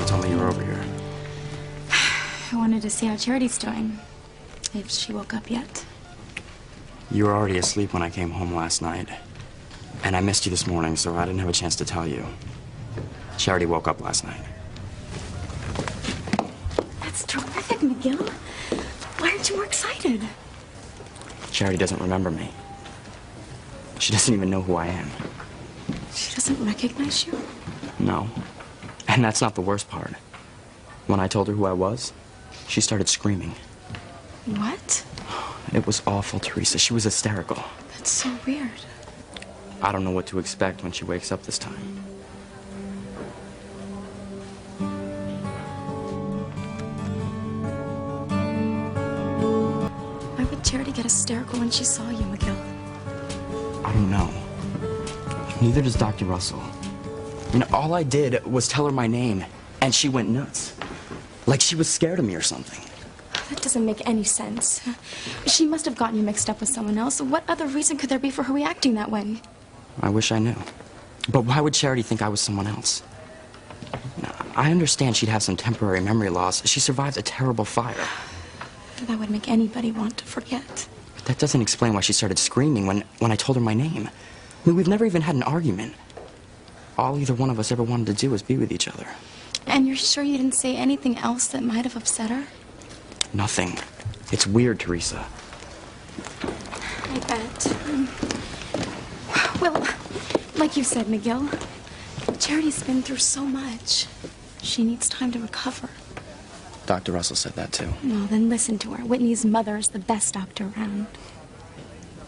Mama told me you were over here. I wanted to see how Charity's doing. If she woke up yet. You were already asleep when I came home last night. And I missed you this morning, so I didn't have a chance to tell you. Charity woke up last night. That's terrific, Miguel. Why aren't you more excited? Charity doesn't remember me. She doesn't even know who I am. She doesn't recognize you? No. And that's not the worst part. When I told her who I was, she started screaming. What? It was awful, Theresa. She was hysterical. That's so weird. I don't know what to expect when she wakes up this time. Why would Charity get hysterical when she saw you, Miguel? I don't know. Neither does Dr. Russell. All I did was tell her my name, and she went nuts. Like she was scared of me or something. That doesn't make any sense. She must have gotten you mixed up with someone else. What other reason could there be for her reacting that way? I wish I knew. But why would Charity think I was someone else? Now, I understand she'd have some temporary memory loss. She survived a terrible fire. That would make anybody want to forget. But that doesn't explain why she started screaming when I told her my name. We've never even had an argument. All either one of us ever wanted to do was be with each other. And you're sure you didn't say anything else that might have upset her? Nothing. It's weird, Theresa. I bet. Well, like you said, Miguel, Charity's been through so much. She needs time to recover. Dr. Russell said that, too. Well, then listen to her. Whitney's mother is the best doctor around.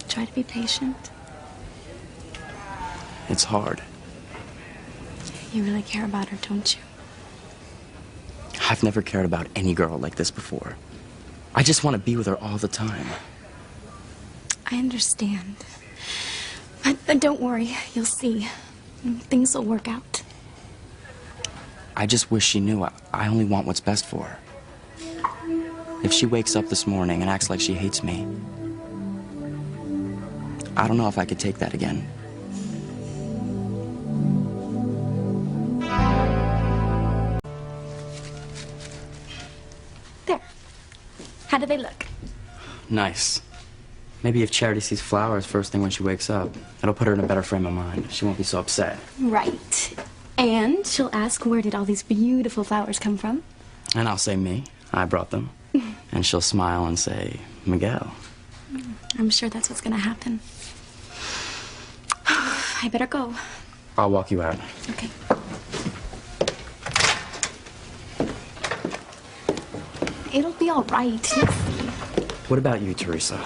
Try to be patient. It's hard. You really care about her, don't you? I've never cared about any girl like this before. I just want to be with her all the time. I understand. But don't worry, you'll see. Things will work out. I just wish she knew I only want what's best for her. If she wakes up this morning and acts like she hates me, I don't know if I could take that again. There. How do they look? Nice. Maybe if Charity sees flowers first thing when she wakes up, it'll put her in a better frame of mind. She won't be so upset. Right. And she'll ask, where did all these beautiful flowers come from? And I'll say me. I brought them. And she'll smile and say, Miguel. I'm sure that's what's gonna happen. I better go. I'll walk you out. Okay. It'll be all right. You'll see. What about you, Theresa?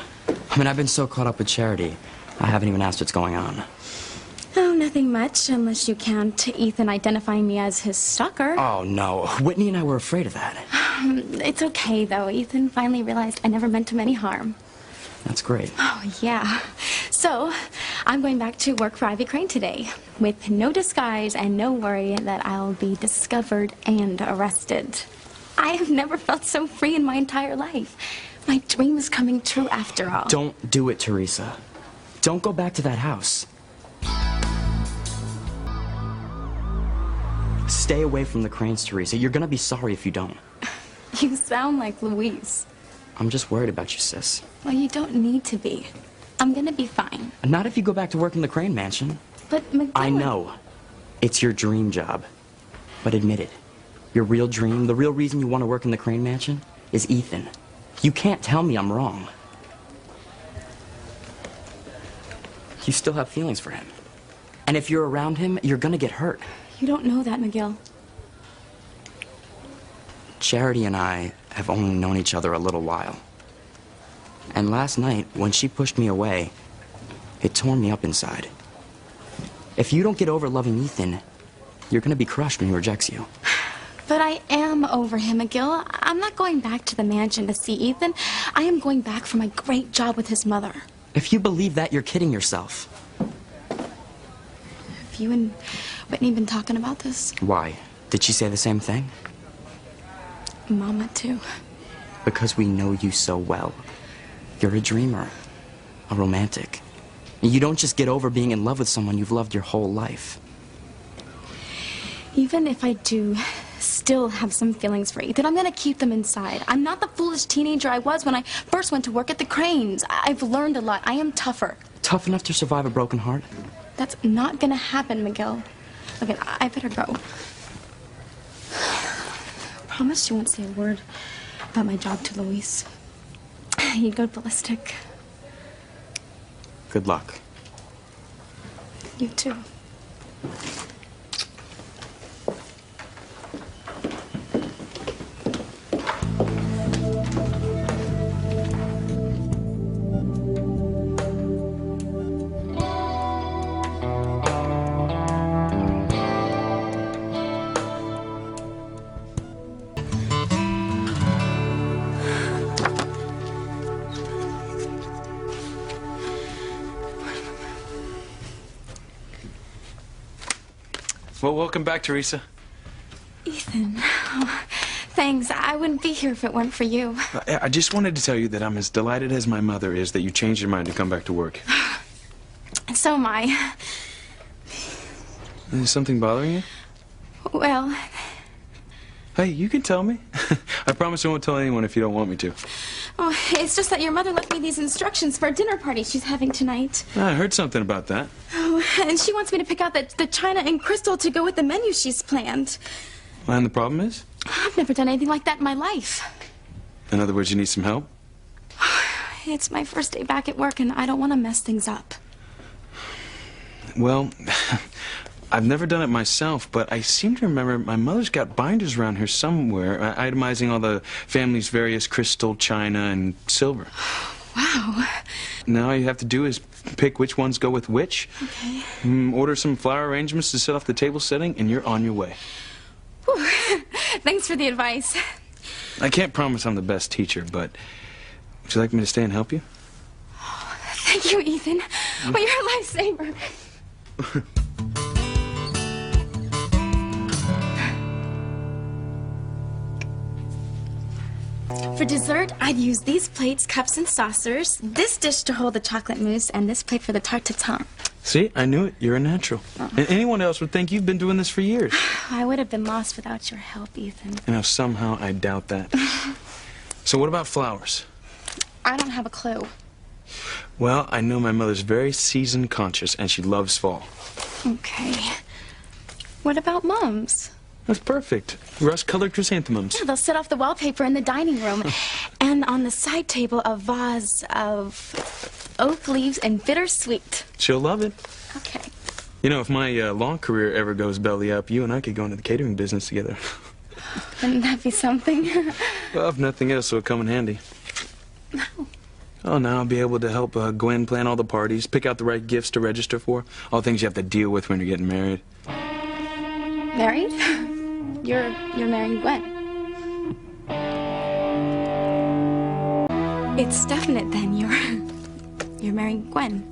I've been so caught up with Charity, I haven't even asked what's going on. Oh, nothing much, unless you count Ethan identifying me as his stalker. Oh, no. Whitney and I were afraid of that. It's okay, though. Ethan finally realized I never meant him any harm. That's great. Oh, yeah. So, I'm going back to work for Ivy Crane today, with no disguise and no worry that I'll be discovered and arrested. I have never felt so free in my entire life. My dream is coming true after all. Don't do it, Theresa. Don't go back to that house. Stay away from the Cranes, Theresa. You're gonna be sorry if you don't. You sound like Louise. I'm just worried about you, sis. Well, you don't need to be. I'm gonna be fine. Not if you go back to work in the Crane mansion. But Miguel... I know. It's your dream job. But admit it. Your real dream, the real reason you want to work in the Crane mansion, is Ethan. You can't tell me I'm wrong. You still have feelings for him. And if you're around him, you're gonna get hurt. You don't know that, Miguel. Charity and I have only known each other a little while. And last night, when she pushed me away, it tore me up inside. If you don't get over loving Ethan, you're gonna be crushed when he rejects you. But I am over him, Miguel. I'm not going back to the mansion to see Ethan. I am going back for my great job with his mother. If you believe that, you're kidding yourself. Have you and Whitney been talking about this? Why? Did she say the same thing? Mama, too. Because we know you so well. You're a dreamer, a romantic. You don't just get over being in love with someone you've loved your whole life. Even if I do still have some feelings for Ethan. I'm gonna keep them inside. I'm not the foolish teenager I was when I first went to work at the Cranes. I've learned a lot. I am tougher. Tough enough to survive a broken heart? That's not gonna happen, Miguel. Okay, I better go. Promise you won't say a word about my job to Luis. He'd go ballistic. Good luck. You too. Well, welcome back, Theresa. Ethan, oh, thanks. I wouldn't be here if it weren't for you. I just wanted to tell you that I'm as delighted as my mother is that you changed your mind to come back to work. So am I. Is something bothering you? Well... Hey, you can tell me. I promise I won't tell anyone if you don't want me to. Oh, it's just that your mother left me these instructions for a dinner party she's having tonight. I heard something about that. Oh, and she wants me to pick out the china and crystal to go with the menu she's planned. And the problem is? I've never done anything like that in my life. In other words, you need some help? It's my first day back at work, and I don't want to mess things up. Well, I've never done it myself, but I seem to remember my mother's got binders around here somewhere, itemizing all the family's various crystal, china, and silver. Wow. Now all you have to do is pick which ones go with which. Okay. Order some flower arrangements to set off the table setting, and you're on your way. Whew. Thanks for the advice. I can't promise I'm the best teacher, but would you like me to stay and help you? Oh, thank you, Ethan. Well, you're a lifesaver. For dessert, I'd use these plates, cups, and saucers, this dish to hold the chocolate mousse, and this plate for the tarte tatin. See, I knew it. You're a natural. Oh. And anyone else would think you've been doing this for years. I would have been lost without your help, Ethan. You know, somehow I doubt that. So what about flowers? I don't have a clue. Well, I know my mother's very season conscious, and she loves fall. Okay. What about Mom's? That's perfect. Rust-colored chrysanthemums. They'll set off the wallpaper in the dining room. And on the side table, a vase of oak leaves and bittersweet. She'll love it. Okay. You know, if my law career ever goes belly up, you and I could go into the catering business together. Wouldn't that be something? Well, if nothing else, it'll come in handy. No. Oh, now I'll be able to help Gwen plan all the parties, pick out the right gifts to register for, all things you have to deal with when you're getting married. Married? You're marrying Gwen. It's definite then. You're marrying Gwen.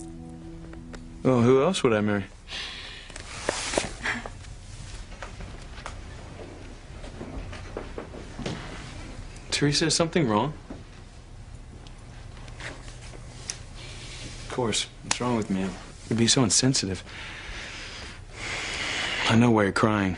Well, who else would I marry? Theresa, is something wrong? Of course. What's wrong with me? You'd be so insensitive. I know why you're crying.